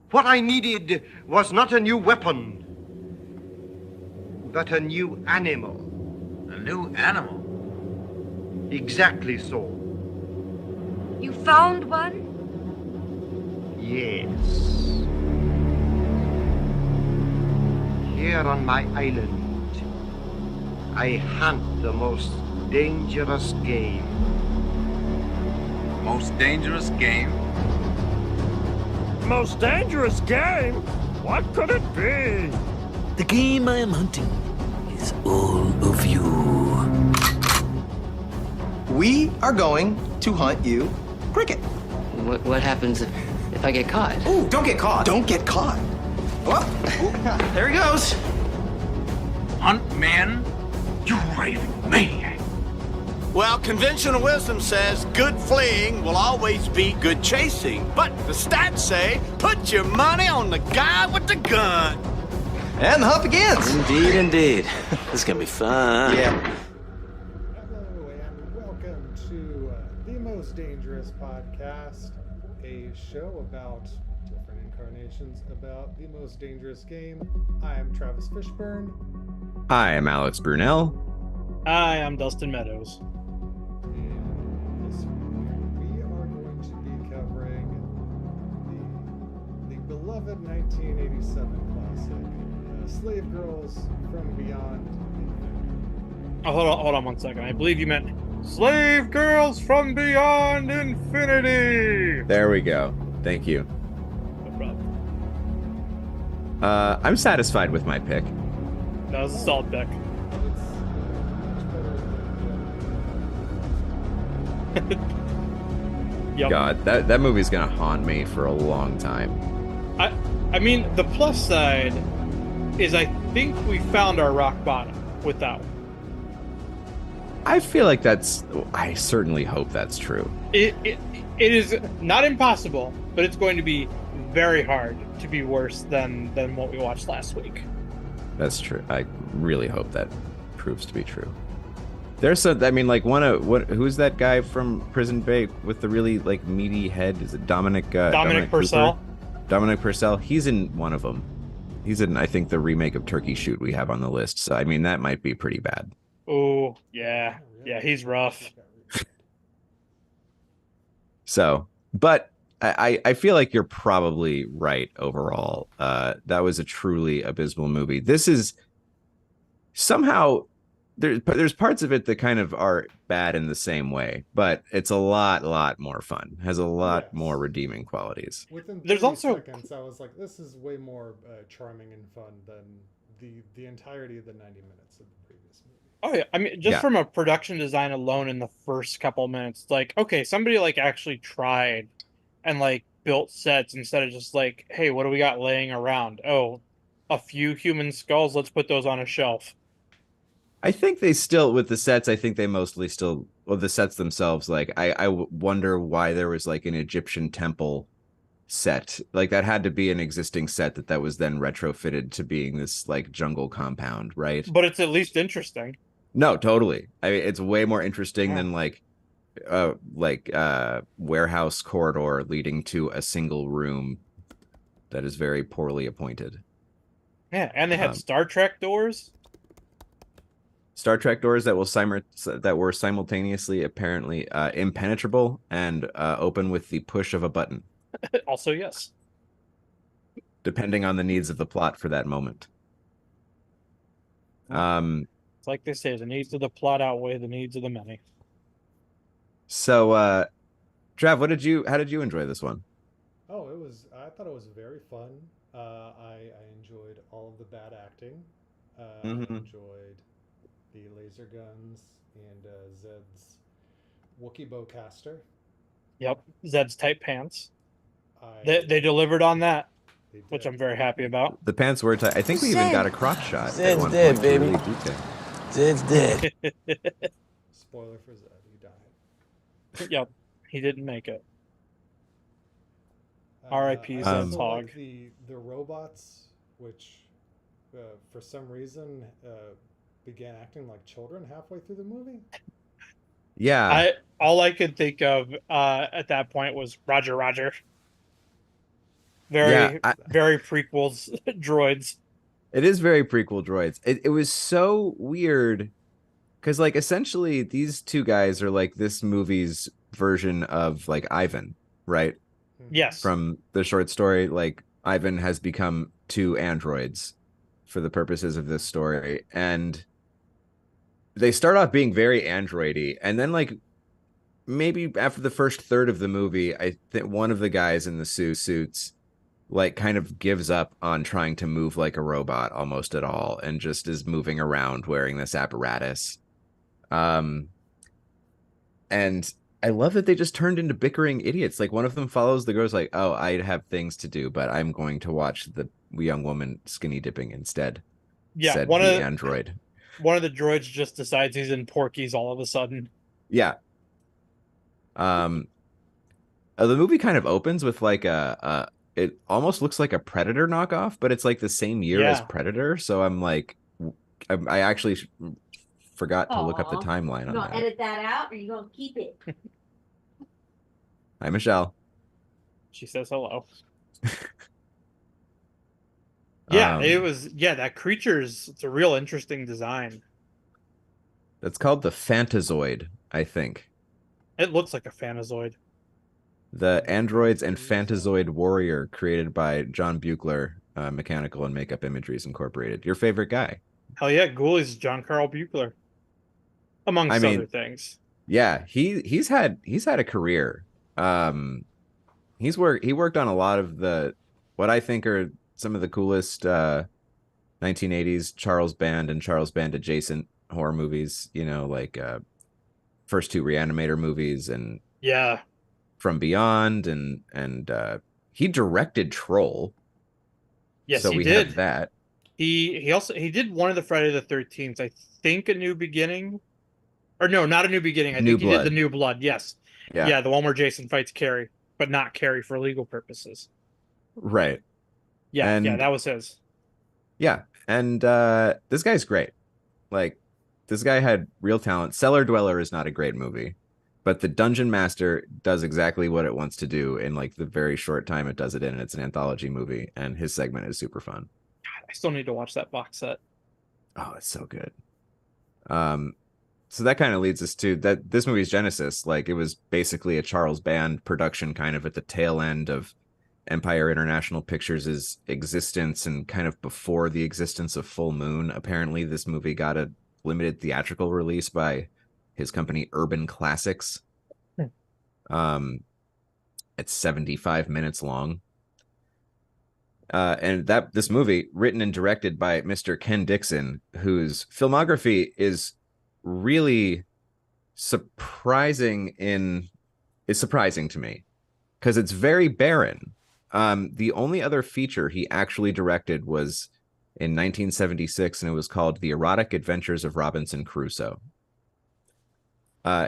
What I needed was not a new weapon, but a new animal. A new animal? Exactly so. You found one? Yes. Here on my island, I hunt the most dangerous game. Most dangerous game? Most dangerous game? What could it be? The game I am hunting is all of you. We are going to hunt you cricket. What happens if I get caught? Ooh, don't get caught. Don't get caught. Well, there he goes. Hunt man? You raving maniac. Well, conventional wisdom says good fleeing will always be good chasing. But the stats say put your money on the guy with the gun. And the hunt begins. Indeed, indeed. This is gonna be fun. Yeah. Hello and welcome to The Most Dangerous Podcast, a show about different incarnations about the most dangerous game. I am Travis Fishburne. Hi, I'm Alex Brunel. Hi, I'm Dustin Meadows. And this week we are going to be covering the beloved 1987 classic, Slavegirls from Beyond Infinity. Oh, hold on 1 second. I believe you meant Slavegirls from Beyond Infinity. There we go. Thank you. No problem. I'm satisfied with my pick. That was a solid pick. It's much better than Yep. God, that movie's gonna haunt me for a long time. I mean, the plus side is I think we found our rock bottom with that one. I feel like I certainly hope that's true. It is not impossible, but it's going to be very hard to be worse than what we watched last week. That's true. I really hope that proves to be true. There's who's that guy from Prison Break with the really like meaty head? Is it Dominic Purcell? Cooper? Dominic Purcell. He's in one of them. He's in, I think, the remake of Turkey Shoot we have on the list. So I mean, that might be pretty bad. Oh yeah, he's rough. So, but I feel like you're probably right overall. That was a truly abysmal movie. This is somehow there's parts of it that kind of are bad in the same way, but it's a lot more fun. Has a lot more redeeming qualities. Within 30 There's also seconds, I was like, this is way more charming and fun than the entirety of the 90 minutes of the previous movie. Oh yeah, I mean, just from a production design alone, in the first couple minutes, like, okay, somebody like actually tried and like built sets instead of just like, hey, what do we got laying around? Oh, a few human skulls. Let's put those on a shelf. I think they still, with the sets, I think they mostly still, well, the sets themselves, like, I wonder why there was like an Egyptian temple set. Like, that had to be an existing set that was then retrofitted to being this like jungle compound, right? But it's at least interesting. No, totally. I mean, it's way more interesting than warehouse corridor leading to a single room that is very poorly appointed. Yeah, and they had Star Trek doors. Star Trek doors that were simultaneously apparently impenetrable and open with the push of a button. Also, yes. Depending on the needs of the plot for that moment. It's like they say, the needs of the plot outweigh the needs of the many. So, Trav, how did you enjoy this one? Oh, I thought it was very fun. I enjoyed all of the bad acting. I enjoyed the laser guns and Zed's Wookiee bowcaster. Yep, Zed's tight pants. They delivered on that, which I'm very happy about. The pants were tight. I think we even got a crotch shot. Zed's dead, baby. Zed's dead. Spoiler for Zed, he died. Yep, he didn't make it. R.I.P. Zed's hog. Like the robots, which for some reason began acting like children halfway through the movie. Yeah. All I could think of at that point was Roger. Very, very prequels droids. It is very prequel droids. It was so weird because like essentially these two guys are like this movie's version of like Ivan, right? Yes. From the short story, like Ivan has become two androids for the purposes of this story, and they start off being very androidy, and then like maybe after the first third of the movie, I think one of the guys in the suits like kind of gives up on trying to move like a robot almost at all and just is moving around wearing this apparatus. And I love that they just turned into bickering idiots. Like one of them follows the girl's like, "Oh, I have things to do, but I'm going to watch the young woman skinny dipping instead." Yeah, said the android. One of the droids just decides he's in Porky's all of a sudden. Yeah. The movie kind of opens with like it almost looks like a Predator knockoff, but it's like the same year as Predator. So I'm like, I actually forgot to look up the timeline on that. You gonna edit that out, or you gonna keep it? Hi, Michelle. She says hello. Yeah, it was. Yeah, that it's a real interesting design. That's called the Phantazoid, I think. It looks like a Phantazoid. The Androids and Phantazoid Warrior, created by John Buechler, Mechanical and Makeup Imageries Incorporated. Your favorite guy? Hell yeah, Ghoulies John Carl Buechler, amongst other things. Yeah, he's had a career. He worked on a lot of what I think are some of the coolest 1980s Charles Band and Charles Band adjacent horror movies. You know, like first two Reanimator movies and From Beyond, and he directed Troll. Yes, so he we did have that. He did one of the Friday the 13th. I think A New Beginning, or no, not A New Beginning. I think he did The New Blood. Yes, yeah, the one where Jason fights Carrie, but not Carrie for legal purposes. Right. Yeah, that was his. Yeah, and this guy's great. Like, this guy had real talent. Cellar Dweller is not a great movie, but The Dungeon Master does exactly what it wants to do in like the very short time it does it in. And it's an anthology movie, and his segment is super fun. God, I still need to watch that box set. Oh, it's so good. So that kind of leads us to that this movie's genesis. Like, it was basically a Charles Band production, kind of at the tail end of Empire International Pictures' existence and kind of before the existence of Full Moon. Apparently, this movie got a limited theatrical release by his company Urban Classics. It's 75 minutes long. And this movie, written and directed by Mr. Ken Dixon, whose filmography is really surprising to me because it's very barren. The only other feature he actually directed was in 1976, and it was called The Erotic Adventures of Robinson Crusoe.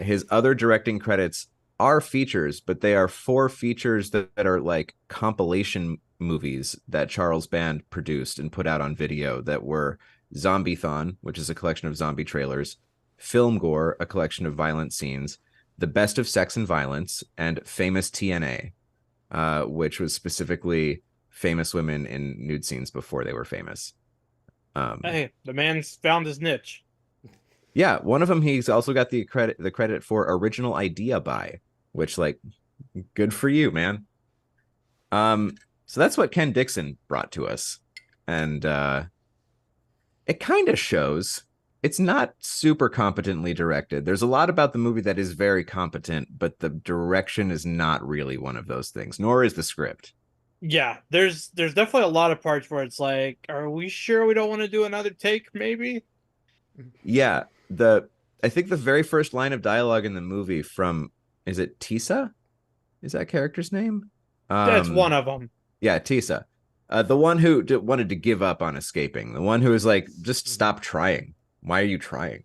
His other directing credits are features, but they are 4 features that are like compilation movies that Charles Band produced and put out on video that were Zombiethon, which is a collection of zombie trailers, Film Gore, a collection of violent scenes, The Best of Sex and Violence, and Famous TNA, which was specifically famous women in nude scenes before they were famous. Hey, the man's found his niche. Yeah, one of them he's also got the credit for original idea by, which, like, good for you, man. So that's what Ken Dixon brought to us, and it kind of shows. It's not super competently directed. There's a lot about the movie that is very competent, but the direction is not really one of those things, nor is the script. Yeah, there's definitely a lot of parts where it's like, are we sure we don't want to do another take, maybe? Yeah, I think the very first line of dialogue in the movie is it Tisa? Is that character's name? That's one of them. Yeah, Tisa. The one who wanted to give up on escaping. The one who was like, just stop trying. Why are you trying?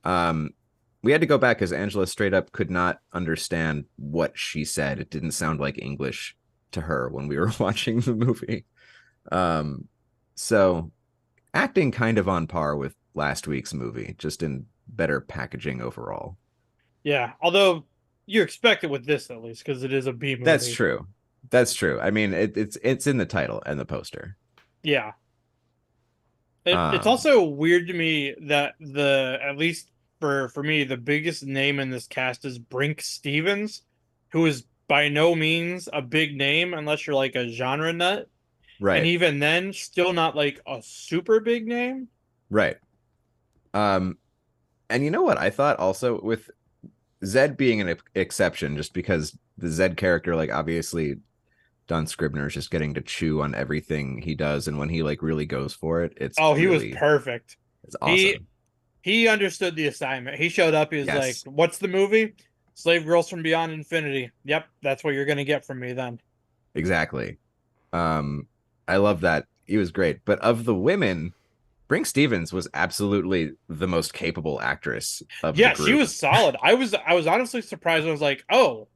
We had to go back because Angela straight up could not understand what she said. It didn't sound like English to her when we were watching the movie. So acting kind of on par with last week's movie, just in better packaging overall. Yeah, although you expect it with this at least because it is a B movie. That's true. That's true. I mean, it's in the title and the poster. Yeah. It's Um, also weird to me that at least for me, the biggest name in this cast is Brink Stevens, who is by no means a big name unless you're like a genre nut. And right, even then, still not like a super big name. right. Um, and you know what? I thought also with Zed being an exception, just because the Zed character, like obviously Don Scribner is just getting to chew on everything he does, and when he like really goes for it, Oh, he was perfect. it's He awesome. he understood the assignment. He showed up. He was like, Yes. "What's the movie? Slave Girls from Beyond Infinity." Yep, that's what you're gonna get from me then. Exactly. I love that. He was great. But of the women, Brink Stevens was absolutely the most capable actress of the Yeah, she group. was solid. I was honestly surprised. I was like, "Oh,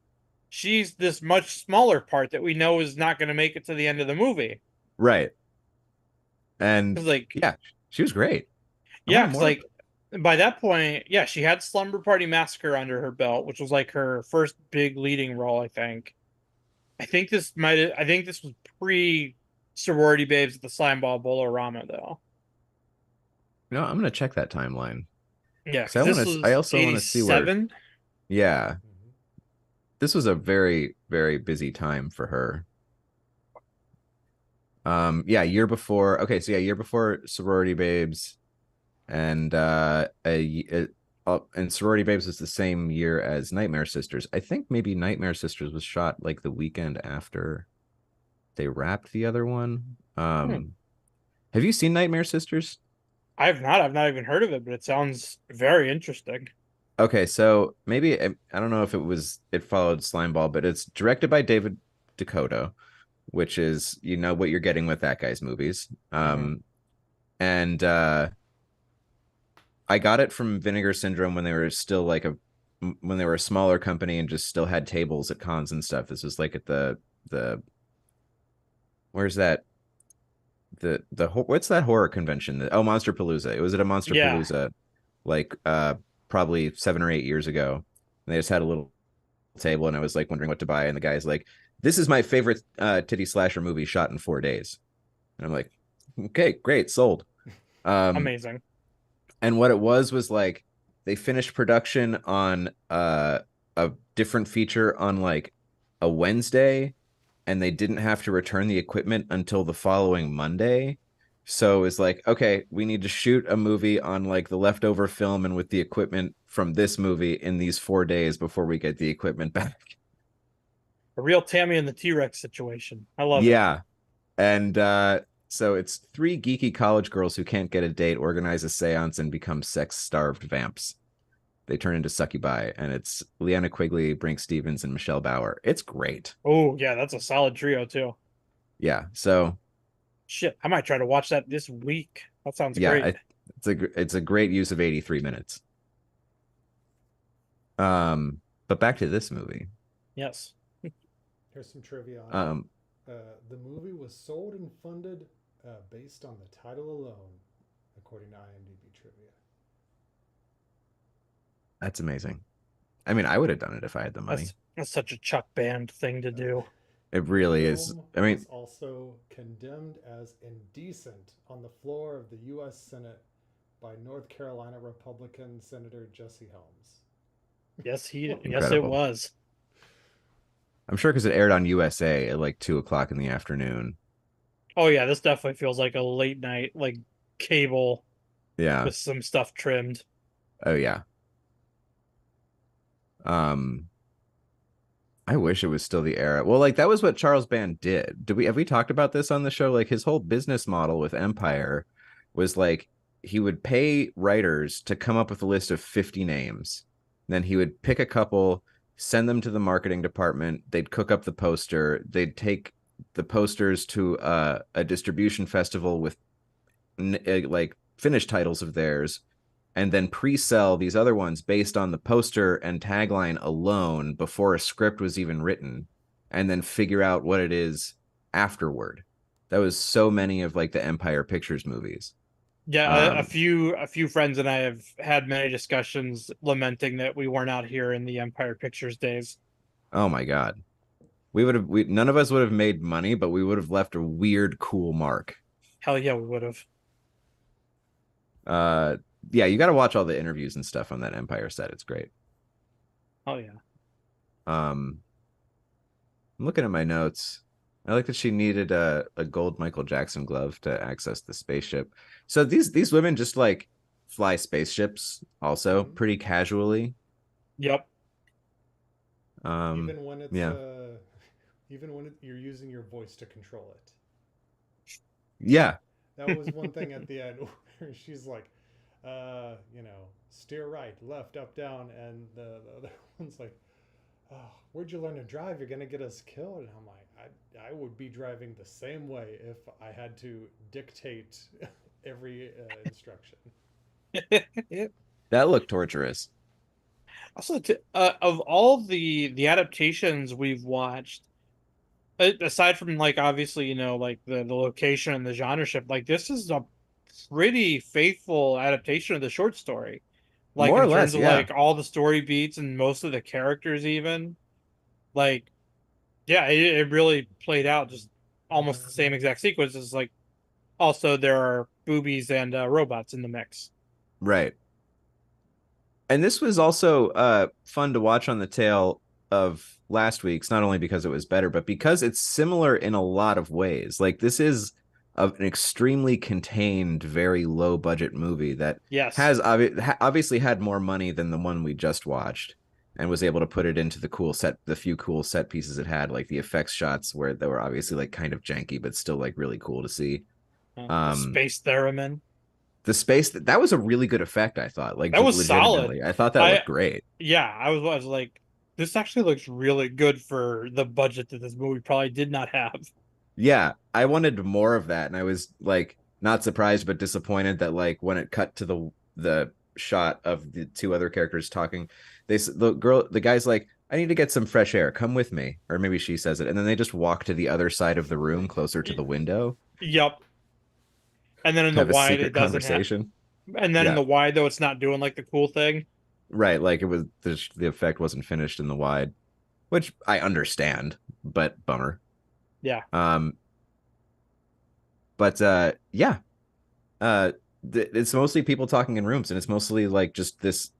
she's this much smaller part that we know is not gonna make it to the end of the movie." Right. And Because like, yeah, she was great. I yeah, wanted because more of like her. by that point, yeah, she had Slumber Party Massacre under her belt, which was like her first big leading role, I think. I think this was pre sorority babes at the slime ball bolorama though. You know, I'm gonna check that timeline. Yeah, Because because this I was also want to see where 87. yeah. Mhm. This was a very, very busy time for her. Yeah, year before. Okay, so yeah, year before Sorority Babes, and and Sorority Babes was the same year as Nightmare Sisters. I think maybe Nightmare Sisters was shot like the weekend after they wrapped the other one. Hmm. Have you seen Nightmare Sisters? I've not even heard of it, but it sounds very interesting. Okay, so maybe I don't know if it followed Slimeball, but it's directed by David Dakota, which is you know what you're getting with that guy's movies. Mhm. And I got it from Vinegar Syndrome when they were still like when they were a smaller company and just still had tables at cons and stuff. This was like at the where's that what's that horror convention? Oh, Monster Palooza. It was at a Monster Yeah. Palooza like probably 7 or 8 years ago. And they just had a little table and I was like wondering what to buy and the guy's like, "This is my favorite titty slasher movie shot in 4 days." And I'm like, "Okay, great, sold." Um Amazing. and what it was like they finished production on a different feature on like a Wednesday and they didn't have to return the equipment until the following Monday. So it's like, okay, we need to shoot a movie on like the leftover film and with the equipment from this movie in these 4 days before we get the equipment back. A real Tammy and the T-Rex situation. I love it. Yeah. And so it's three geeky college girls who can't get a date, organize a seance, and become sex-starved vamps. They turn into succubi, and it's Leanna Quigley, Brink Stevens, and Michelle Bauer. It's great. Oh, yeah, that's a solid trio too. Yeah. So Shit, I might try to watch that this week. That sounds yeah, great. it's a great use of 83 minutes. But back to this movie. Yes. Here's some trivia on it. Um, The movie was sold and funded based on the title alone, according to IMDb trivia. that's amazing. I mean, I would have done it if I had the money. That's such a Chuck Band thing to do. It really The is. film I mean, was also condemned as indecent on the floor of the U.S. Senate by North Carolina Republican Senator Jesse Helms. Yes, yes, it incredible. was. I'm sure because it aired on USA at like 2 o'clock in the afternoon. Oh yeah, this definitely feels like a late night, like cable Yeah. with some stuff trimmed. Oh yeah. Um, I wish it was still the era. Well, like that was what Charles Band did. Have we talked about this on the show? Like his whole business model with Empire was like he would pay writers to come up with a list of 50 names. Then he would pick a couple, send them to the marketing department. They'd cook up the poster. They'd take the posters to a distribution festival with like finished titles of theirs and then pre-sell these other ones based on the poster and tagline alone before a script was even written and then figure out what it is afterward. That was so many of like the Empire Pictures movies. Yeah, a few friends and I have had many discussions lamenting that we weren't out here in the Empire Pictures days. Oh my god. none of us would have made money, but we would have left a weird, cool mark. Hell yeah, we would have. Yeah, you got to watch all the interviews and stuff on that Empire set. It's great. Oh yeah. I'm looking at my notes. I like that she needed a gold Michael Jackson glove to access the spaceship. So these women just like fly spaceships also pretty casually. Yep. Even when it's yeah. You're using your voice to control it. Yeah. That was one thing at the end where she's like, steer right, left, up, down, and the other one's like, oh, where'd you learn to drive? You're gonna get us killed. And I'm like, I would be driving the same way if I had to dictate every instruction. That looked torturous. Also, of all the adaptations we've watched, aside from like obviously like the location and the genre shift, like this is a pretty faithful adaptation of the short story. Like More or in terms less, of yeah. like all the story beats and most of the characters, even like yeah, it really played out just almost the same exact sequence. As like also there are boobies and robots in the mix. Right. And this was also fun to watch on the tail of last week's, not only because it was better, but because it's similar in a lot of ways. Like this is an extremely contained, very low budget movie that Yes. has obviously had more money than the one we just watched, and was able to put it into the few cool set pieces it had, like the effects shots where they were obviously like kind of janky, but still like really cool to see. The space theremin. The space that was a really good effect, I thought. Like that was legitimately, solid. I thought that looked great. Yeah, I was like, this actually looks really good for the budget that this movie probably did not have. Yeah, I wanted more of that, and I was like not surprised but disappointed that like when it cut to the shot of the two other characters talking, the guy's like, I need to get some fresh air, come with me, or maybe she says it, and then they just walk to the other side of the room closer to the window. Yep. And then in the wide it doesn't conversation. And then in the wide though it's not doing like the cool thing. Right, like it was the effect wasn't finished in the wide, which I understand, but bummer. Yeah. But yeah. It's mostly people talking in rooms, and it's mostly like just this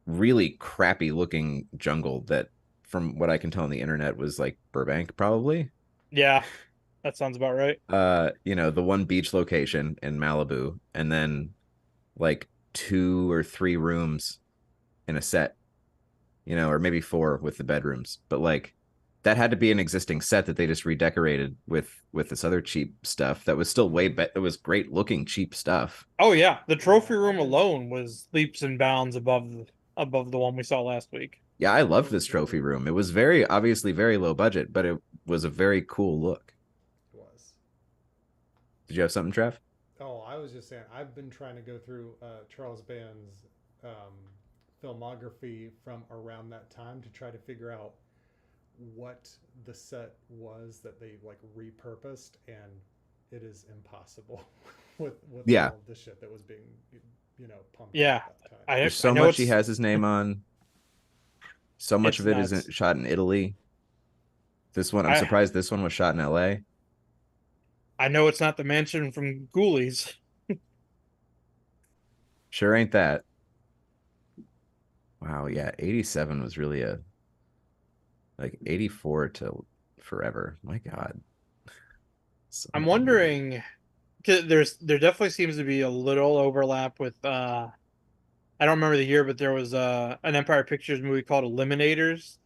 really crappy looking jungle that, from what I can tell on the internet, was like Burbank, probably. Yeah, that sounds about right. The one beach location in Malibu, and then like 2 or 3 rooms in a set, or maybe 4 with the bedrooms, but like that had to be an existing set that they just redecorated with this other cheap stuff that was still it was great looking cheap stuff. Oh yeah, the trophy room alone was leaps and bounds above the one we saw last week. Yeah, I loved this trophy room. It was obviously very low budget, but it was a very cool look. It was. Did you have something, Trev? Oh, I was just saying, I've been trying to go through Charles Band's filmography from around that time to try to figure out what the set was that they like repurposed, and it is impossible with all the shit that was being pumped. Yeah, at that time. There's so much he has his name on. So much of it is shot in Italy. This one, I'm surprised this one was shot in LA. I know it's not the mansion from Ghoulies. Sure ain't that. Wow, yeah, 87 was really like 84 to forever. My God. So I'm wondering, because there definitely seems to be a little overlap with I don't remember the year, but there was an Empire Pictures movie called Eliminators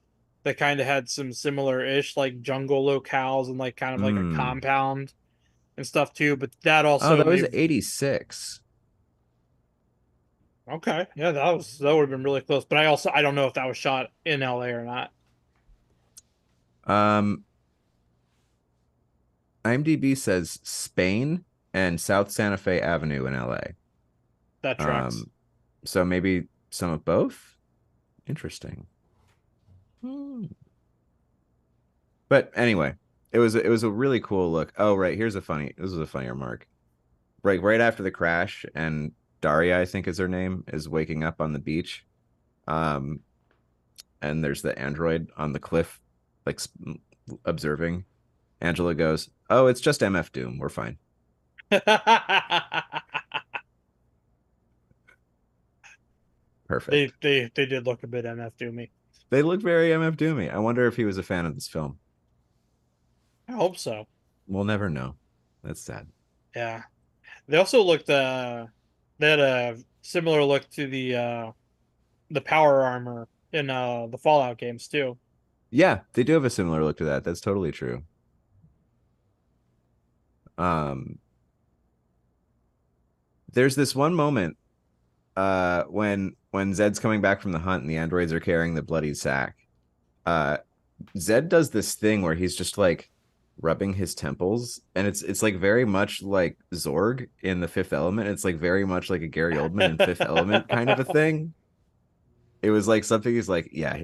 that kind of had some similar-ish like jungle locales and like kind of like a compound and stuff too. But that also that was 86. Okay, yeah, that would have been really close. But I don't know if that was shot in LA or not. IMDb says Spain and South Santa Fe Avenue in LA. That tracks. So maybe some of both. Interesting. But anyway, it was a really cool look. Oh, right. This was a funny remark. Right after the crash, and Daria, I think is her name, is waking up on the beach. And there's the android on the cliff, like observing. Angela goes, "Oh, it's just MF Doom. We're fine." Perfect. They did look a bit MF Doomy. They look very MF Doomy. I wonder if he was a fan of this film. I hope so. We'll never know. That's sad. Yeah. They also looked they had a similar look to the power armor in the Fallout games too. Yeah, they do have a similar look to that. That's totally true. There's this one moment when Zed's coming back from the hunt and the androids are carrying the bloody sack. Zed does this thing where he's just like rubbing his temples, and it's like very much like Zorg in The Fifth Element. It's like very much like a Gary Oldman in Fifth Element kind of a thing. It was like something he's like, yeah,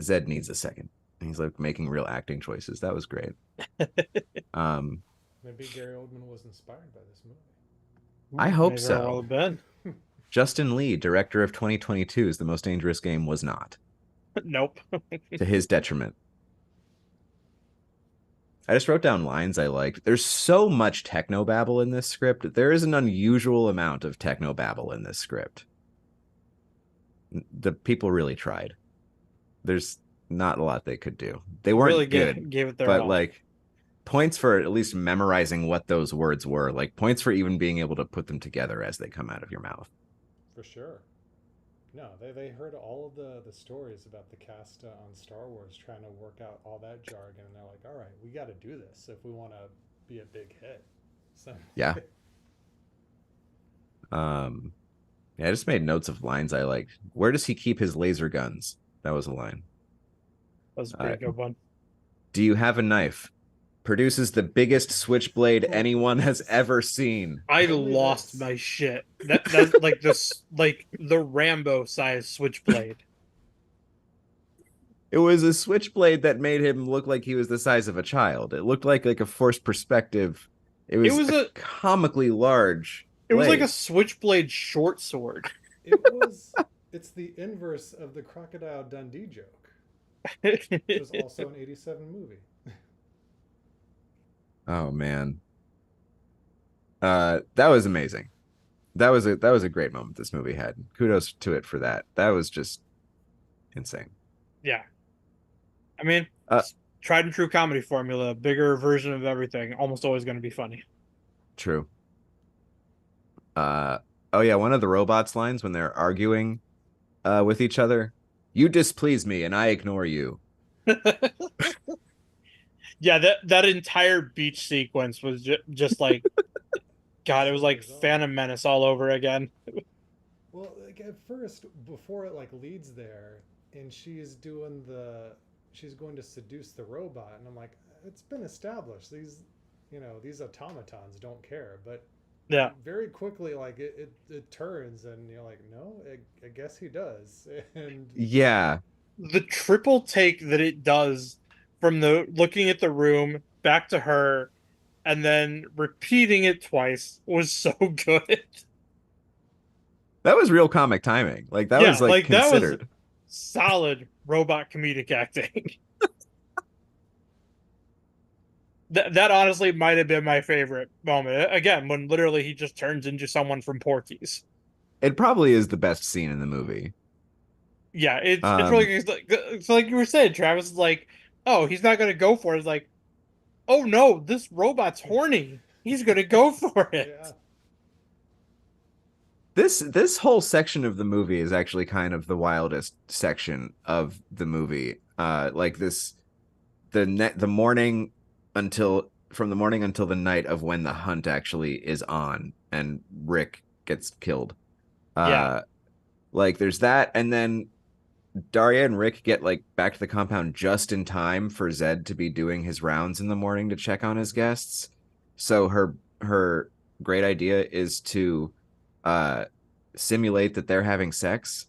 Zed needs a second. And he's like making real acting choices. That was great. Maybe Gary Oldman was inspired by this movie. I hope May very so. well have been. Justin Lee, director of 2022's The Most Dangerous Game, was not. Nope. To his detriment. I just wrote down lines I liked. There's so much technobabble in this script. There is an unusual amount of technobabble in this script. The people really tried. There's not a lot they could do. They weren't really good, gave it their but all. like points for at least memorizing what those words were. Like points for even being able to put them together as they come out of your mouth. For sure. No, they heard all of the stories about the cast on Star Wars trying to work out all that jargon, and they're like, all right, we got to do this if we want to be a big hit. So Yeah. Yeah, I just made notes of lines I liked. Where does he keep his laser guns? That was a line. That was a pretty good one. Do you have a knife? Produces the biggest switchblade anyone has ever seen. I lost my shit. That's like this, like the Rambo size switchblade. It was a switchblade that made him look like he was the size of a child. It looked like a forced perspective. It was a comically large It was like blade. a switchblade short sword. It's the inverse of the Crocodile Dundee joke. It was also an 87 movie. Oh man. That was amazing. That was a great moment this movie had. Kudos to it for that. That was just insane. Yeah. I mean, tried and true comedy formula, bigger version of everything, almost always going to be funny. True. Oh yeah, one of the robots' lines when they're arguing with each other. You displease me and I ignore you. Yeah, that entire beach sequence was just like, God, it was like Phantom Menace all over again. Well, like at first, before it like leads there, and she's going to seduce the robot, and I'm like, it's been established. These automatons don't care, but yeah, very quickly, like it turns, and you're like, no, I guess he does, and yeah, the triple take that it does from the looking at the room back to her and then repeating it twice was so good. That was real comic timing. Like that was like considered. That was solid robot comedic acting. That honestly might have been my favorite moment. Again, when literally he just turns into someone from Porky's. It probably is the best scene in the movie. Yeah, it's really so like you were saying, Travis is like, oh, he's not gonna go for it. It's like, oh no, this robot's horny. He's gonna go for it. Yeah. This whole section of the movie is actually kind of the wildest section of the movie. Like this, the morning until the night of when the hunt actually is on and Rick gets killed. Yeah. Like there's that, and then Daria and Rick get like back to the compound just in time for Zed to be doing his rounds in the morning to check on his guests. So her great idea is to simulate that they're having sex.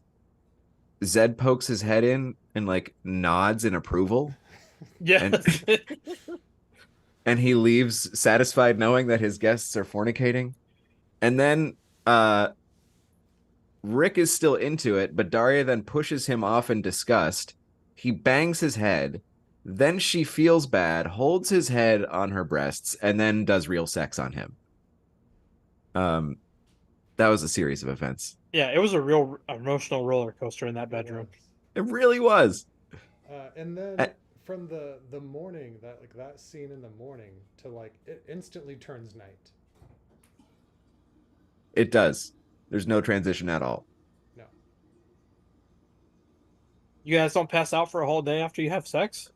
Zed pokes his head in and like nods in approval. Yeah. And he leaves satisfied knowing that his guests are fornicating. And then Rick is still into it, but Daria then pushes him off in disgust. He bangs his head. Then she feels bad, holds his head on her breasts, and then does real sex on him. That was a series of events. Yeah, it was a real emotional roller coaster in that bedroom. It really was. And then from the morning, that scene in the morning to like it instantly turns night. It does. There's no transition at all. No. You guys don't pass out for a whole day after you have sex?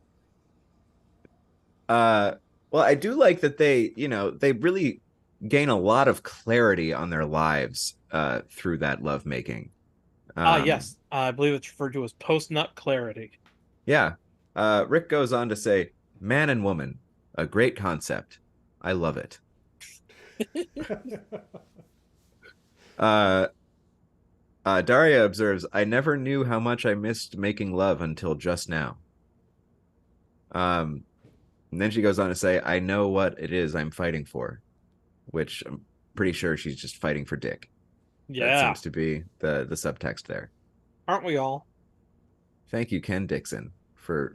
Well, I do like that they really gain a lot of clarity on their lives through that lovemaking. Yes. I believe it's referred to as post-nut clarity. Yeah. Rick goes on to say, man and woman, a great concept. I love it. Daria observes, I never knew how much I missed making love until just now. And then she goes on to say, I know what it is I'm fighting for, which I'm pretty sure she's just fighting for dick. Yeah. That seems to be the subtext there. Aren't we all? Thank you, Ken Dixon, for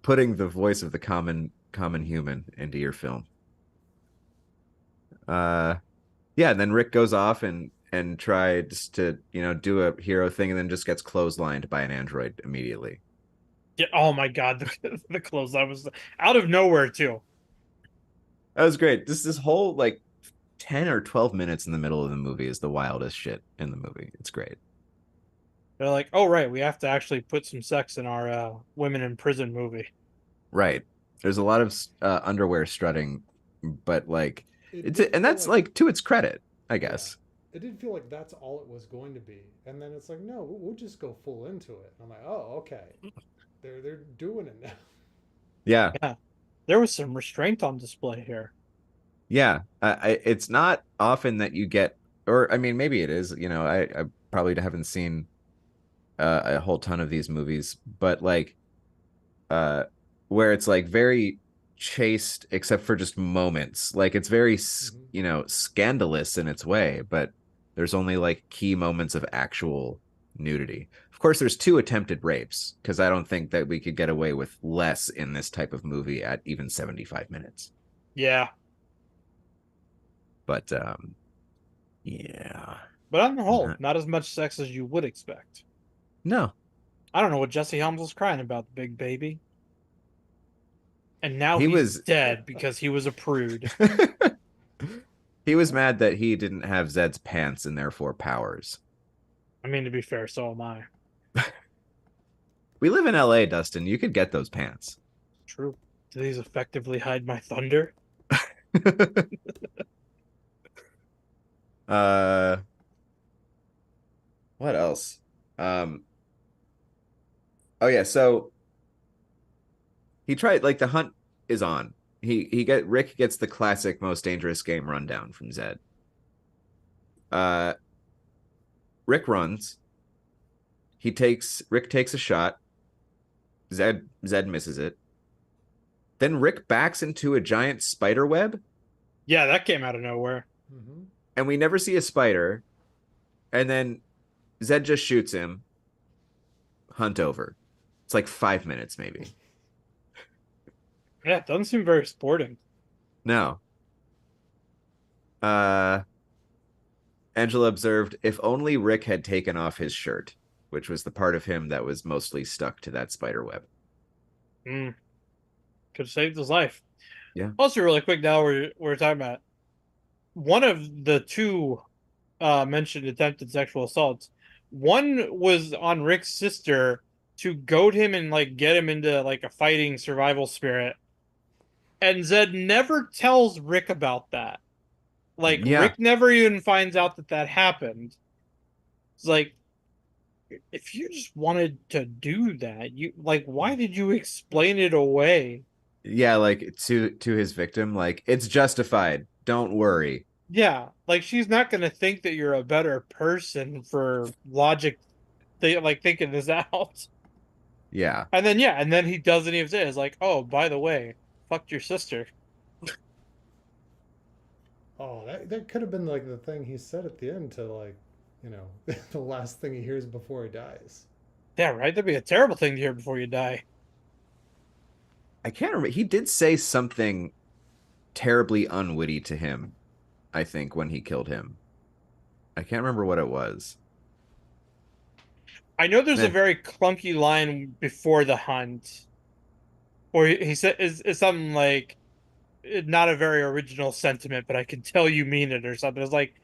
putting the voice of the common human into your film. Yeah, and then Rick goes off and tries to, do a hero thing and then just gets clotheslined by an android immediately. Yeah. Oh my God, the clothesline was out of nowhere too. That was great. This whole like 10 or 12 minutes in the middle of the movie is the wildest shit in the movie. It's great. They're like, oh right, we have to actually put some sex in our women in prison movie. Right. There's a lot of underwear strutting, but like and that's like to its credit, I guess. Yeah. It did feel like that's all it was going to be, and then it's like, no, we'll just go full into it. I'm like, oh, okay, they're doing it now. Yeah. Yeah. There was some restraint on display here. Yeah, it's not often that you get, or I mean, maybe it is. I probably haven't seen a whole ton of these movies, but like, where it's like very chaste, except for just moments. Like it's very, scandalous in its way, but there's only like key moments of actual nudity. Of course, there's 2 attempted rapes because I don't think that we could get away with less in this type of movie at even 75 minutes. Yeah. But yeah. But on the whole, not as much sex as you would expect. No. I don't know what Jesse Helms was crying about, the big baby. And now He he's was dead because he was a prude. He was mad that he didn't have Zed's pants and therefore powers. I mean, to be fair, so am I. We live in LA, Dustin. You could get those pants. True. Do these effectively hide my thunder? What else? Oh yeah, so he tried, like, the hunt is on. Rick gets the classic most dangerous game rundown from Zed. Rick runs. Rick takes a shot. Zed misses it. Then Rick backs into a giant spider web. Yeah, that came out of nowhere. Mm-hmm. And we never see a spider. And then Zed just shoots him. Hunt over. It's like 5 minutes, maybe. Yeah, it doesn't seem very sporting. No. Angela observed, if only Rick had taken off his shirt, which was the part of him that was mostly stuck to that spider web. Could have saved his life. Yeah. Also, really quick, now we're talking about one of the 2 mentioned attempted sexual assaults. One was on Rick's sister to goad him and like get him into like a fighting survival spirit. And Zed never tells Rick about that. Like, Yeah. Rick never even finds out that happened. It's like, if you just wanted to do that, why did you explain it away? Yeah, like to his victim, like, it's justified. Don't worry. Yeah, like she's not gonna think that you're a better person for logic, thinking this out. Yeah. And then he doesn't even say it. It's like, oh, by the way, fucked your sister. Oh, that could have been like the thing he said at the end to, like, the last thing he hears before he dies. Yeah, right. That'd be a terrible thing to hear before you die. I can't remember. He did say something terribly unwitty to him, I think, when he killed him. I can't remember what it was. I know there's a Eh. very clunky line before the hunt, or he said is something like not a very original sentiment, but I can tell you mean it or something. It's like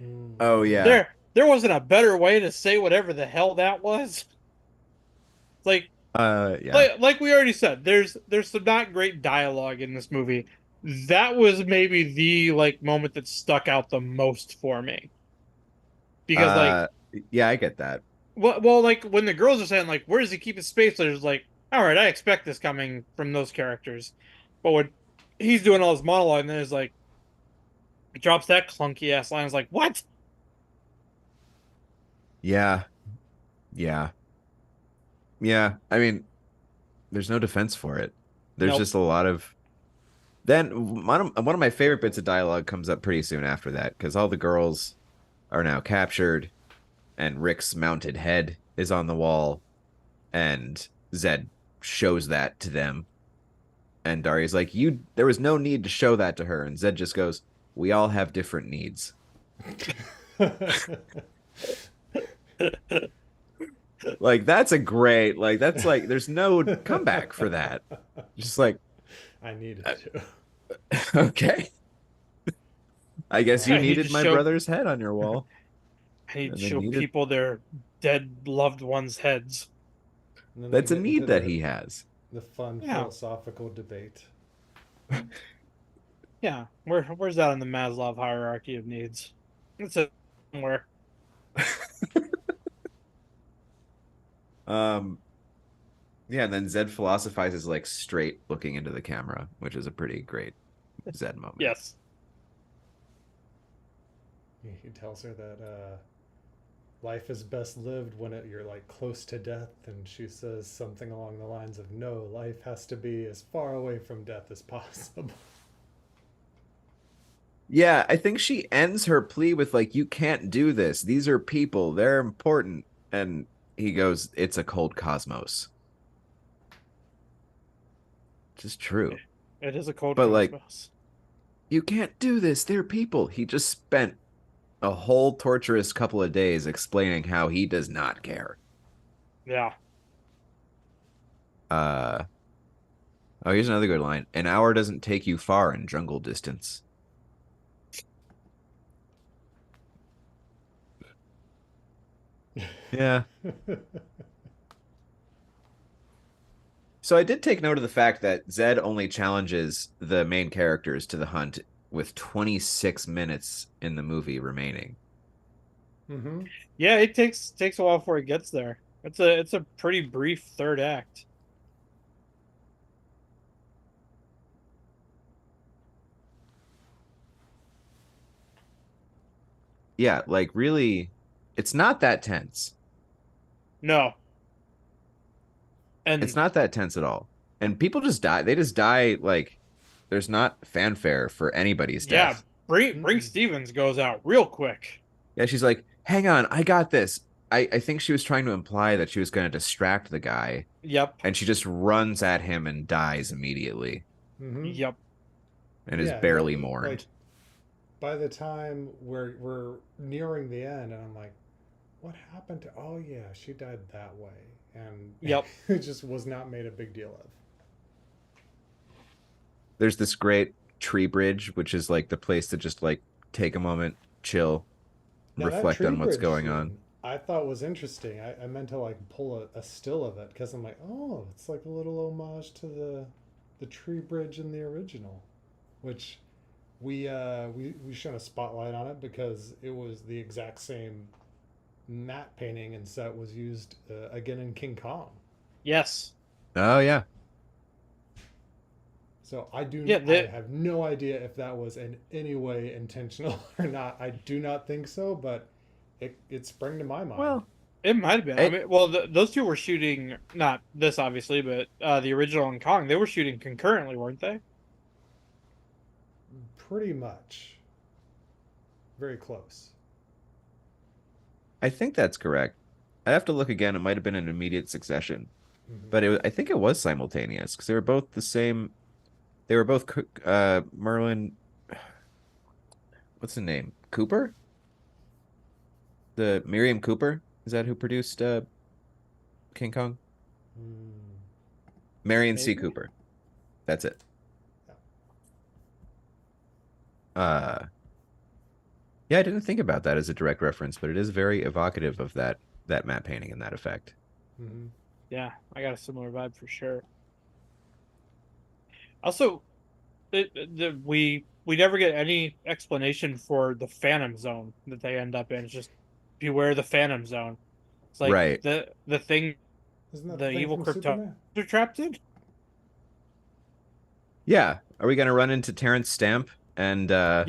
Oh yeah. there wasn't a better way to say whatever the hell that was. It's Yeah. like we already said, there's some not great dialogue in this movie. That was maybe the like moment that stuck out the most for me. Because like Uh yeah, I get that. well like when the girls are saying like where does he keep his space lasers, like all right, I expect this coming from those characters. But when he's doing all his monologue and then it's like he drops that clunky ass line, it's like, what? Yeah. Yeah. Yeah. I mean, there's no defense for it. There's Nope. just a lot of then one of my favorite bits of dialogue comes up pretty soon after that because all the girls are now captured and Rick's mounted head is on the wall and Zed shows that to them and Daria's like, you there was no need to show that to her, and Zed just goes, we all have different needs. Like that's a great, like that's like there's no comeback for that. Just like I needed to. okay. I guess you I need needed to my show brother's head on your wall. I need And to then show needed people their dead loved ones' heads. And then that's they a get need into that he has. the fun Yeah. philosophical debate. Yeah. Where's that in the Maslow hierarchy of needs? It's somewhere. Yeah, and then Zed philosophizes like straight looking into the camera, which is a pretty great Zed moment. Yes. He tells her that life is best lived when you're like close to death, and she says something along the lines of, no, life has to be as far away from death as possible. Yeah, I think she ends her plea with like, you can't do this. These are people. They're important. And he goes, it's a cold cosmos. Which is true. It is a cold But like, cosmos. you can't do this. They're people. He just spent a whole torturous couple of days explaining how he does not care. Yeah. Oh, here's another good line. An hour doesn't take you far in jungle distance. Yeah. So I did take note of the fact that Zed only challenges the main characters to the hunt with 26 minutes in the movie remaining. Mm-hmm. Yeah, it takes a while before it gets there. It's a pretty brief third act. Yeah, like really, it's not that tense. No. And It's not that tense at all. And people just die. They just die like there's not fanfare for anybody's yeah, death. Brink Stevens goes out real quick. Yeah, she's like, hang on, I got this. I think she was trying to imply that she was going to distract the guy. Yep. And she just runs at him and dies immediately. Mm-hmm. Yep. And is barely no, mourned. Like, by the time we're nearing the end, and I'm like, what happened to? Oh yeah, she died that way, and Yep. it just was not made a big deal of. There's this great tree bridge, which is like the place to just like take a moment, chill, Now, reflect on what's going on. I thought was interesting. I meant to like pull a still of it because I'm like, oh, it's like a little homage to the tree bridge in the original, which we shone a spotlight on it because it was the exact same matte painting and set was used again in King Kong. Yes. Oh yeah. So I have no idea if that was in any way intentional or not. I do not think so, but it sprang to my mind. Well, it might have been. I mean, well, those two were shooting, not this obviously, but the original and Kong. They were shooting concurrently, weren't they? Pretty much. Very close. I think that's correct. I have to look again. It might have been in immediate succession, Mhm. but I think it was simultaneous because they were both the same. They were both Merlin. What's the name? Cooper? The Miriam Cooper? Is that who produced King Kong? Mm. Marion C. Maybe? Cooper. That's it. Yeah, I didn't think about that as a direct reference, but it is very evocative of that matte painting and that effect. Mm-hmm. Yeah, I got a similar vibe for sure. Also, we never get any explanation for the Phantom Zone that they end up in. It's just beware the Phantom Zone. It's like Right. the thing Isn't that the the thing evil from Krypton Superman? are trapped in. Yeah. Are we gonna run into Terrence Stamp? And Yeah,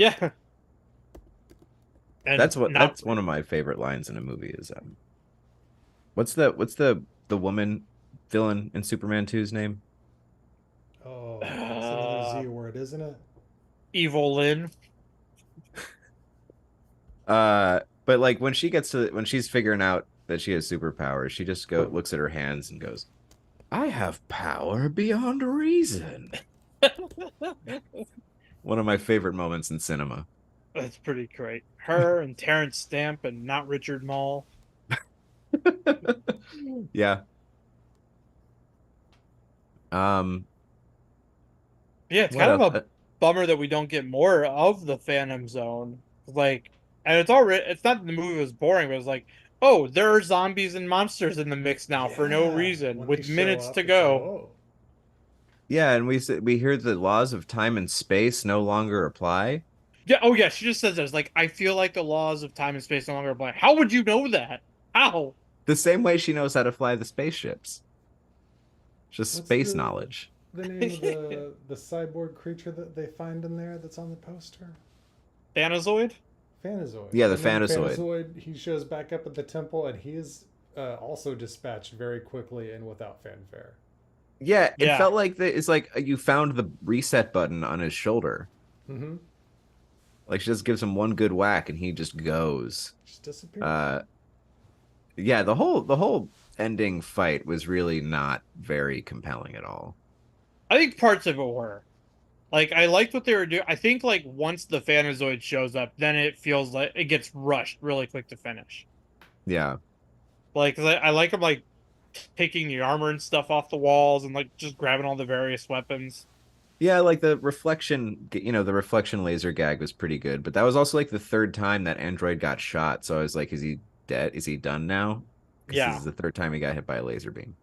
and not that's one of my favorite lines in a movie is what's the woman villain in Superman 2's name? Oh, it's another Z word, isn't it? Evil Lynn. But like when she's figuring out that she has superpowers, she just looks at her hands and goes, I have power beyond reason. One of my favorite moments in cinema. That's pretty great. Her and Terrence Stamp and not Richard Mall. Yeah. Yeah, it's What kind of else? a bummer that we don't get more of the Phantom Zone. Like, and it's already, it's not that the movie was boring, but it's like, oh, there are zombies and monsters in the mix now for no Yeah, reason when with they show minutes up, to it's like, go. whoa. Yeah, and we hear the laws of time and space no longer apply. Yeah, oh yeah, she just says this. Like, I feel like the laws of time and space no longer apply. How would you know that? How? The same way she knows how to fly the spaceships. Just What's space knowledge. the name of the cyborg creature that they find in there that's on the poster? Thanazoid? Phanazoid. Yeah, the And then Phanazoid. Phanazoid, he shows back up at the temple, and he is also dispatched very quickly and without fanfare. Yeah, it Yeah. felt like it's like you found the reset button on his shoulder. Mm-hmm. Like she just gives him one good whack and he just goes. Just disappears. Yeah, the whole ending fight was really not very compelling at all. I think parts of it were. Like, I liked what they were doing. I think, like, once the Phanazoid shows up, then it feels like it gets rushed really quick to finish. Yeah. Like, 'cause I like him, like, taking the armor and stuff off the walls and, like, just grabbing all the various weapons. Yeah, like the reflection, the reflection laser gag was pretty good, but that was also like the third time that android got shot. So I was like, is he dead? Is he done now? Because Yeah. this is the third time he got hit by a laser beam.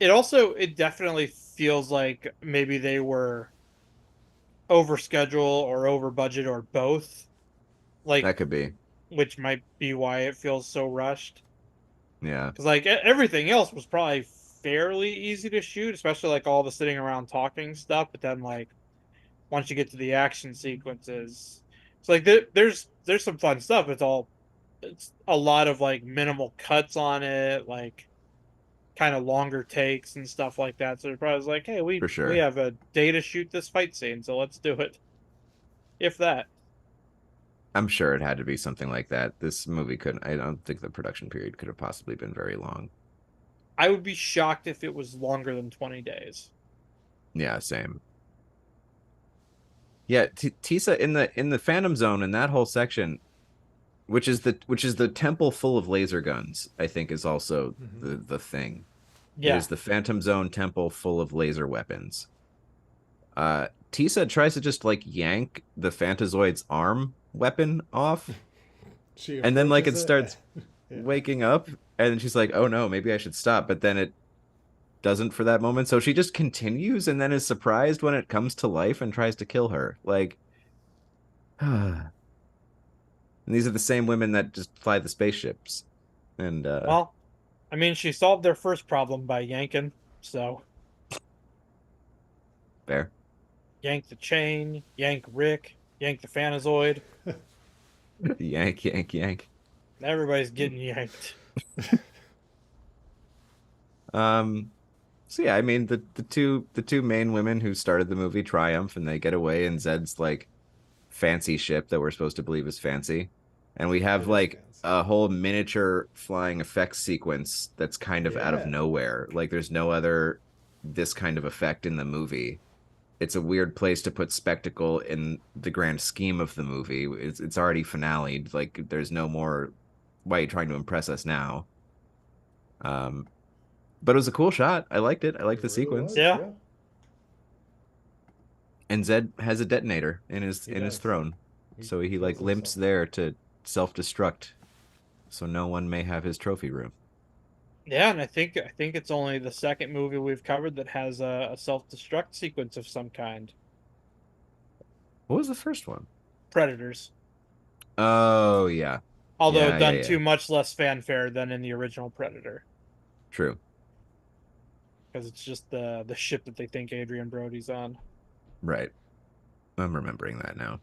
It definitely feels like maybe they were over schedule or over budget or both. Like, That could be. which might be why it feels so rushed. Yeah. Because, like, everything else was probably fairly easy to shoot, especially, like, all the sitting around talking stuff. But then, like, once you get to the action sequences, it's like there's some fun stuff. It's a lot of, like, minimal cuts on it, like, kind of longer takes and stuff like that. So it probably was like, hey, For sure. we have a day to shoot this fight scene, so let's do it. If that. I'm sure it had to be something like that. This movie couldn't, I don't think the production period could have possibly been very long. I would be shocked if it was longer than 20 days. Yeah, same. Yeah, Tisa in the Phantom Zone in that whole section, which is the temple full of laser guns, I think is also the thing. Yeah. It is the Phantom Zone temple full of laser weapons. Tisa tries to just like yank the Phantazoid's arm weapon off, and then like it starts waking up, and she's like, "Oh no, maybe I should stop." But then it doesn't for that moment, so she just continues, and then is surprised when it comes to life and tries to kill her. Like, and these are the same women that just fly the spaceships. And Well, I mean, she solved their first problem by yanking, so fair. yank the chain, yank Rick, yank the Phanazoid. Yank, yank, yank. Everybody's getting yanked. So yeah, I mean the two main women who started the movie triumph and they get away in Zed's like fancy ship that we're supposed to believe is fancy. And we have It is like fancy. a whole miniature flying effects sequence that's kind of out of Yeah. nowhere. Like there's no other this kind of effect in the movie. It's a weird place to put spectacle in the grand scheme of the movie. It's already finale'd. Like there's no more. Why are you trying to impress us now? But it was a cool shot. I liked it. I liked the It really sequence. was, Yeah. yeah. And Zed has a detonator in his He in his does. throne, He so he kills like limps himself. there to self-destruct, so no one may have his trophy room. Yeah, and I think it's only the second movie we've covered that has a self-destruct sequence of some kind. What was the first one? Predators. Oh yeah, Although yeah, done yeah. to much less fanfare than in the original Predator. True. Because it's just the ship that they think Adrian Brody's on. Right. I'm remembering that now.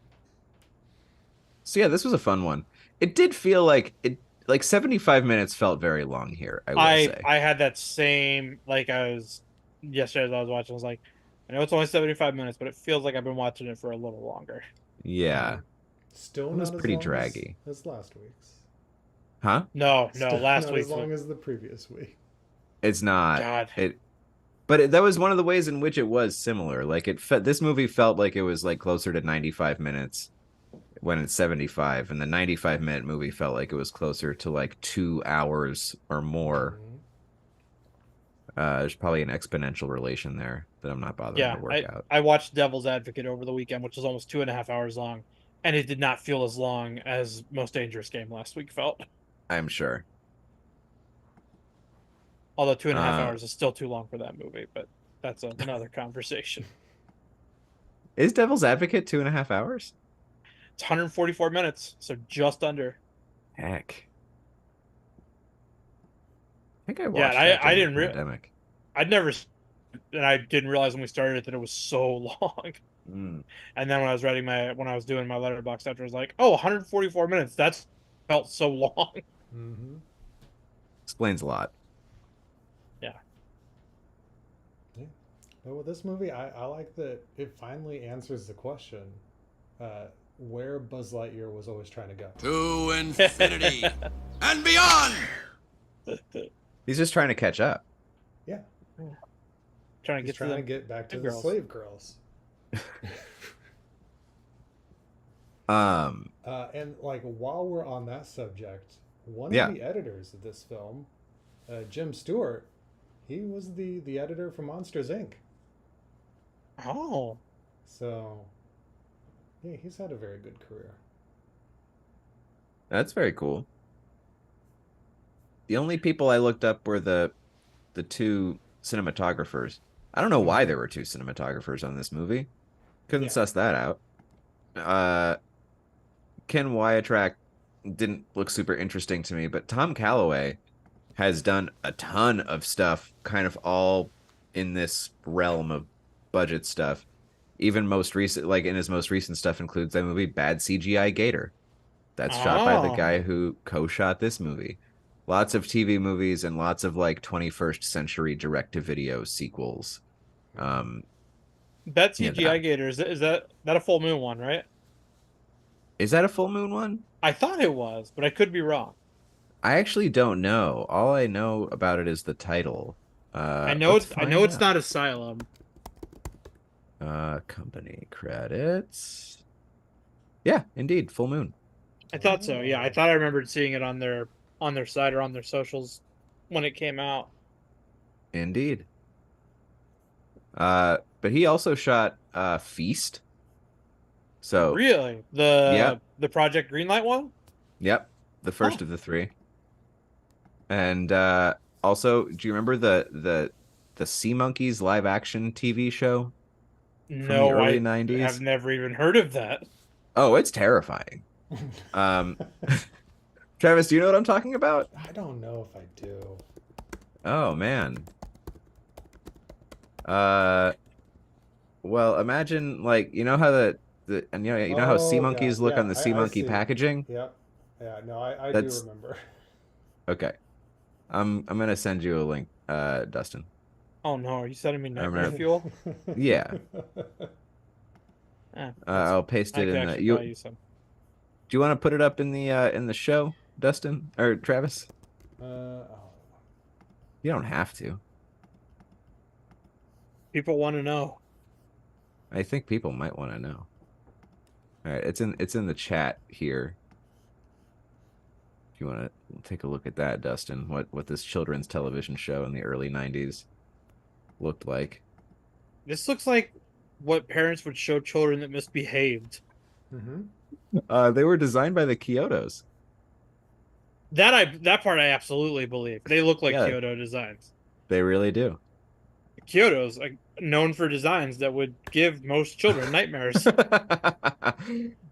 So yeah, this was a fun one. It did feel like it 75 minutes felt very long here, I will say. I had that same, like, I was yesterday as I was watching, I was like, I know it's only 75 minutes, but it feels like I've been watching it for a little longer. Yeah. Still It was not as pretty long draggy. as last week's. Huh? No, Still last not week. as long as the previous week. It's not. God. That was one of the ways in which it was similar. Like this movie felt like it was like closer to 95 minutes when it's 75, and the 95-minute movie felt like it was closer to like 2 hours or more. There's probably an exponential relation there that I'm not bothering to work out. I watched Devil's Advocate over the weekend, which was almost 2.5 hours long, and it did not feel as long as Most Dangerous Game last week felt. I'm sure. Although 2.5 hours is still too long for that movie, but that's another conversation. Is Devil's Advocate 2.5 hours? It's 144 minutes, so just under. Heck. I think I watched I didn't pandemic. I'd never, and I didn't realize when we started it that it was so long. Mm. And then when I was doing my letterbox after, I was like, oh, 144 minutes. That's felt so long. Mm-hmm. Explains a lot. Yeah. But with this movie, I like that it finally answers the question where Buzz Lightyear was always trying to go. To infinity and beyond! He's just trying to catch up. Yeah. Trying He's trying to get back to the girls. slave girls. And like while we're on that subject, one of the editors of this film, Jim Stewart, he was the editor for Monsters Inc. Oh. So yeah, he's had a very good career. That's very cool. The only people I looked up were the two cinematographers. I don't know why there were two cinematographers on this movie. Couldn't suss that out. Ken Wyatrack didn't look super interesting to me, but Tom Calloway has done a ton of stuff, kind of all in this realm of budget stuff. Even most recent, like in his most recent stuff, includes that movie Bad CGI Gator. That's shot by the guy who co-shot this movie. Lots of TV movies and lots of like 21st century direct-to-video sequels. That CGI Gator, is that a Full Moon one, right? Is that a Full Moon one? I thought it was, but I could be wrong. I actually don't know. All I know about it is the title. I know it's not Asylum. Company credits. Yeah, indeed, Full Moon. I thought so. Yeah, I thought I remembered seeing it on their site or on their socials when it came out. Indeed. But he also shot Feast. So really, the Project Greenlight one. Yep, the first of the three. And also, do you remember the Sea Monkeys live action TV show? No, from the early 90s? I've never even heard of that. Oh, it's terrifying. Travis, do you know what I'm talking about? I don't know if I do. Oh man. Well, imagine like how how sea monkeys look on the sea monkey packaging. Yep. Yeah. No, I do remember. Okay. I'm gonna send you a link, Dustin. Oh no, are you sending me nightmare fuel? Yeah. I'll paste it in the. Do you want to put it up in the show, Dustin or Travis? Oh. You don't have to. People want to know. I think people might want to know. All right, it's in the chat here. If you want to take a look at that, Dustin, what this children's television show in the early 90s looked like. This looks like what parents would show children that misbehaved. Mm-hmm. They were designed by the Kyotos. That part I absolutely believe. They look like Yeah. Kyoto designs. They really do. Kyoto's known for designs that would give most children nightmares.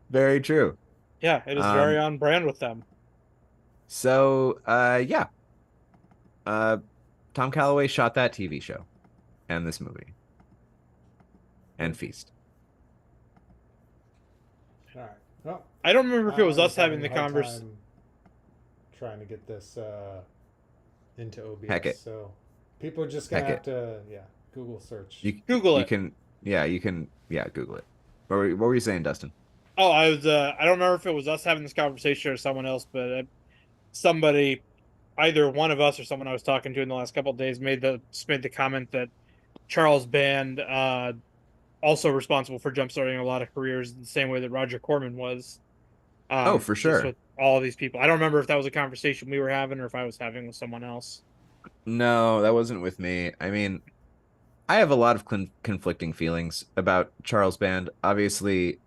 Very true. Yeah, it is very on brand with them. So, yeah. Tom Calloway shot that TV show and this movie and Feast. All right. Well, I don't remember if it was us having the a hard conversation. time trying to get this into OBS. Heck it. So people are just gonna Heck have to Google search. Google it. You can Google it. What were you saying, Dustin? Oh, I don't remember if it was us having this conversation or someone else, but somebody, either one of us or someone I was talking to in the last couple of days, made the comment that Charles Band, also responsible for jumpstarting a lot of careers in the same way that Roger Corman was. Oh, for sure. With all of these people. I don't remember if that was a conversation we were having or if I was having with someone else. No, that wasn't with me. I mean, I have a lot of conflicting feelings about Charles Band. Obviously,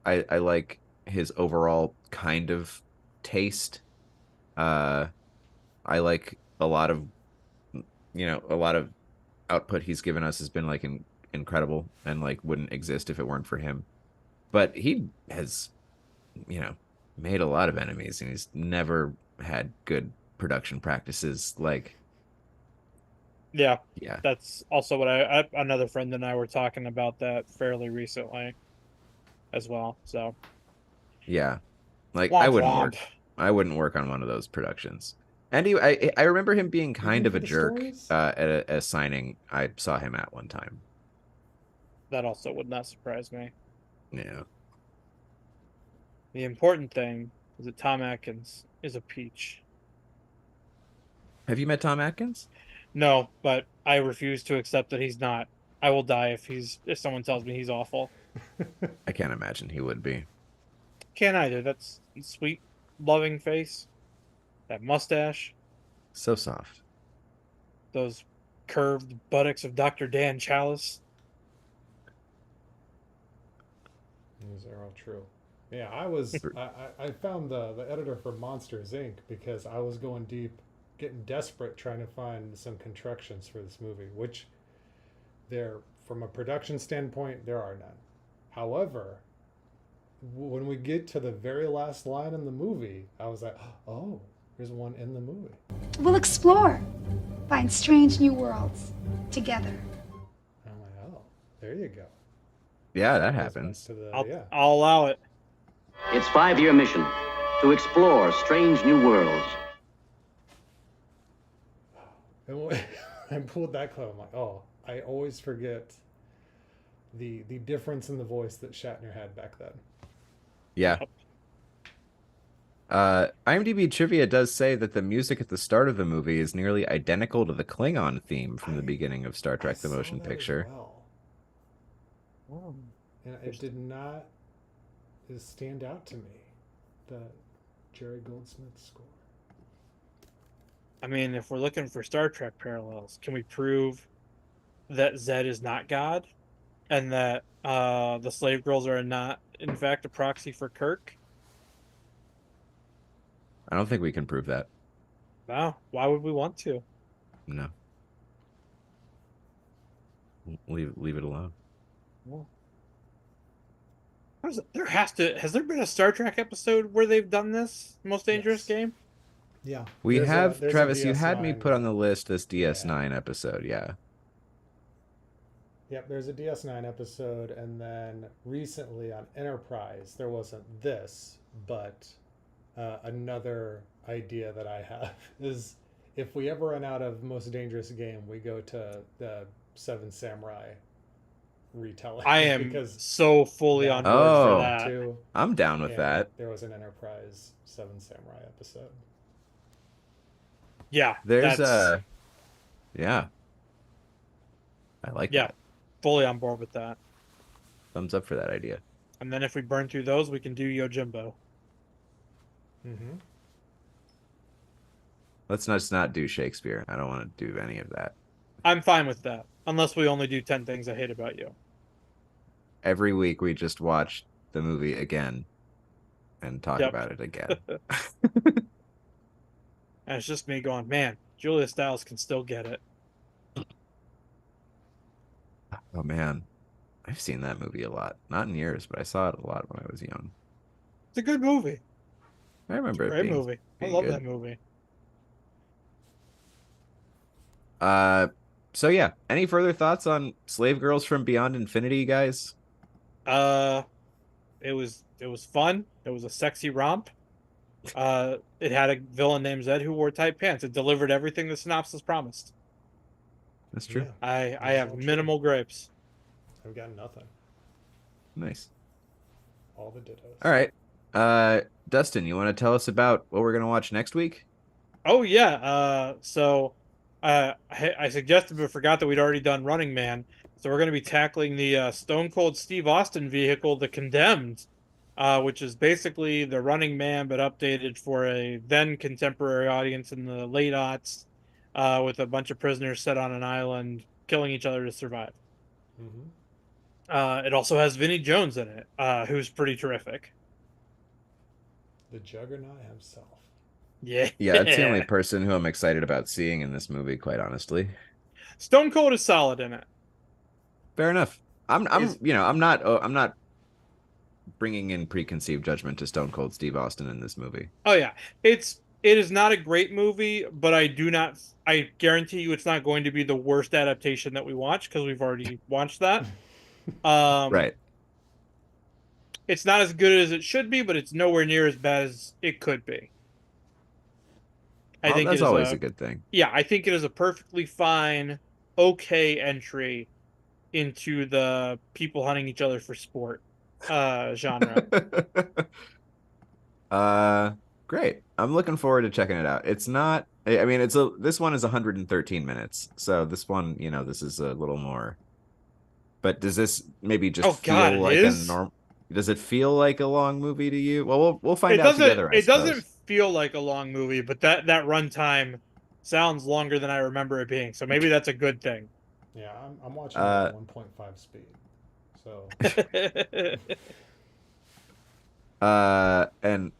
I like his overall kind of taste. I like a lot of output he's given us has been like incredible and like wouldn't exist if it weren't for him. But he has, made a lot of enemies and he's never had good production practices. Like, yeah, yeah, that's also what another friend and I were talking about that fairly recently as well. So yeah, like womp. I wouldn't work on one of those productions. And I remember him being kind of a jerk at a signing I saw him at one time. That also would not surprise me. Yeah. The important thing is that Tom Atkins is a peach. Have you met Tom Atkins? No, but I refuse to accept that he's not. I will die if someone tells me he's awful. I can't imagine he would be. Can't either. That's sweet, loving face. That mustache. So soft. Those curved buttocks of Dr. Dan Chalice. These are all true. Yeah, I found the editor for Monsters Inc. because I was going deep, getting desperate, trying to find some contractions for this movie, which from a production standpoint, there are none. However, when we get to the very last line in the movie, I was like, oh, there's one in the movie. We'll explore, find strange new worlds together. I'm like, oh, there you go. Yeah, that happens. I'll allow it. Its 5-year mission, to explore strange new worlds. And when I pulled that clip, I'm like, oh, I always forget the difference in the voice that Shatner had back then. Yeah. IMDb trivia does say that the music at the start of the movie is nearly identical to the Klingon theme from the beginning of Star Trek: The Motion Picture. Well. And it did not stand out to me, the Jerry Goldsmith score. I mean, if we're looking for Star Trek parallels, can we prove that Zed is not God, and that the slave girls are not, in fact, a proxy for Kirk? I don't think we can prove that. No. Why would we want to? No. Leave it alone. Well, has there been a Star Trek episode where they've done this? Most Dangerous Game? Yeah. There's Travis, you had me put on the list this DS9 episode, yeah. Yep, there's a DS9 episode, and then recently on Enterprise, there wasn't this, but another idea that I have is if we ever run out of Most Dangerous Game, we go to the Seven Samurai retelling. I am because so fully that on board Oh. for that. too, I'm down with and that. there was an Enterprise Seven Samurai episode. Yeah, There's that's yeah. I like yeah, that. fully on board with that. Thumbs up for that idea. And then if we burn through those, we can do Yojimbo. Mm-hmm. Let's just not do Shakespeare. I don't want to do any of that. I'm fine with that, unless we only do 10 things I hate about you. Every week we just watch the movie again and talk Yep. about it again. And it's just me going, man, Julia Stiles can still get it. Oh man, I've seen that movie a lot. Not in years, but I saw it a lot when I was young. It's a good movie. I remember it Great being, movie. I being love good. that movie. So yeah, any further thoughts on Slave Girls from Beyond Infinity, guys? It was fun. It was a sexy romp. It had a villain named Zed who wore tight pants. It delivered everything the synopsis promised. That's true. Yeah, I have minimal gripes. I've got nothing. Nice. All the dittos. All right. Dustin, you want to tell us about what we're going to watch next week? Oh yeah. I suggested but forgot that we'd already done Running Man. So we're going to be tackling the Stone Cold Steve Austin vehicle, The Condemned, which is basically the Running Man but updated for a then contemporary audience in the late aughts, with a bunch of prisoners set on an island killing each other to survive. Mm-hmm. It also has Vinnie Jones in it, who's pretty terrific. The Juggernaut himself. Yeah. Yeah, it's the only person who I'm excited about seeing in this movie, quite honestly. Stone Cold is solid in it. Fair enough. I'm not bringing in preconceived judgment to Stone Cold Steve Austin in this movie. Oh yeah, it is not a great movie, but I guarantee you it's not going to be the worst adaptation that we watch because we've already watched that. Right. It's not as good as it should be, but it's nowhere near as bad as it could be. I think that's always a good thing. Yeah, I think it is a perfectly fine, okay entry into the people hunting each other for sport genre. Great. I'm looking forward to checking it out. It's not. I mean, this one is 113 minutes, so this one, this is a little more. But does this maybe just feel like a normal? Does it feel like a long movie to you? Well, we'll find out together. It doesn't feel like a long movie, but that runtime sounds longer than I remember it being. So maybe that's a good thing. Yeah, I'm watching at 1.5 speed. So. And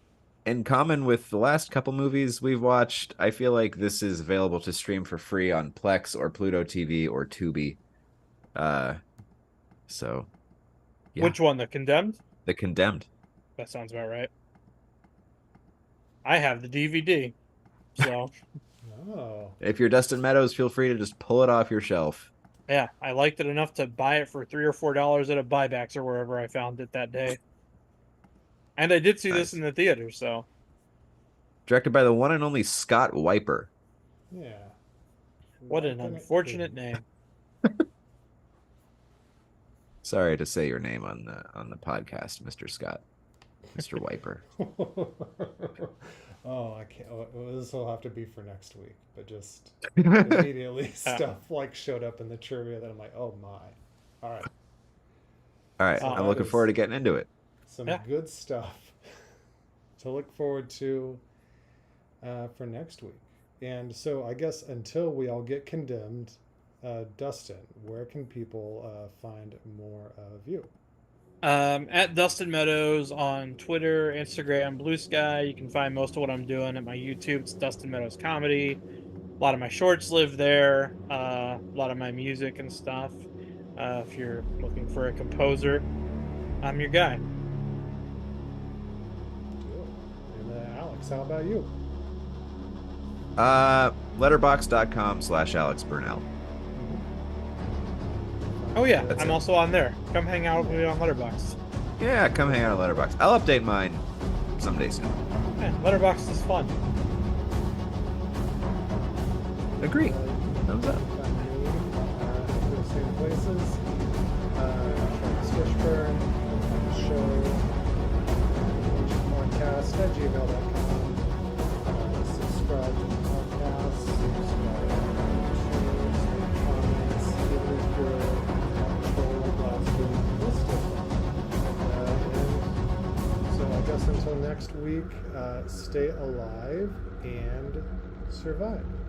in common with the last couple movies we've watched, I feel like this is available to stream for free on Plex or Pluto TV or Tubi. So. Yeah. Which one? The Condemned? The Condemned. That sounds about right. I have the DVD, so. Oh. If you're Dustin Meadows, feel free to just pull it off your shelf. Yeah, I liked it enough to buy it for $3 or $4 at a buybacks or wherever I found it that day. And I did see this in the theater, so. Directed by the one and only Scott Wiper. Yeah. What an unfortunate name. Sorry to say your name on the podcast, Mr. Scott. Mr. Wiper. Oh, I can't. This will have to be for next week. But just immediately stuff showed up in the trivia that I'm like, oh my. All right. All right. I'm looking forward to getting into it. Some good stuff to look forward to for next week. And so I guess until we all get condemned, Dustin, where can people find more of you? At Dustin Meadows on Twitter, Instagram, Blue Sky. You can find most of what I'm doing at my YouTube. It's Dustin Meadows Comedy. A lot of my shorts live there. A lot of my music and stuff. If you're looking for a composer, I'm your guy. Good. And Alex, how about you? Letterboxd.com/Alex Burnell. Oh yeah, I'm also on there. Come hang out with me on Letterboxd. Yeah, come hang out on Letterboxd. I'll update mine someday soon. Yeah, Letterboxd is fun. Agree. Thumbs up. Same places. next week, stay alive and survive.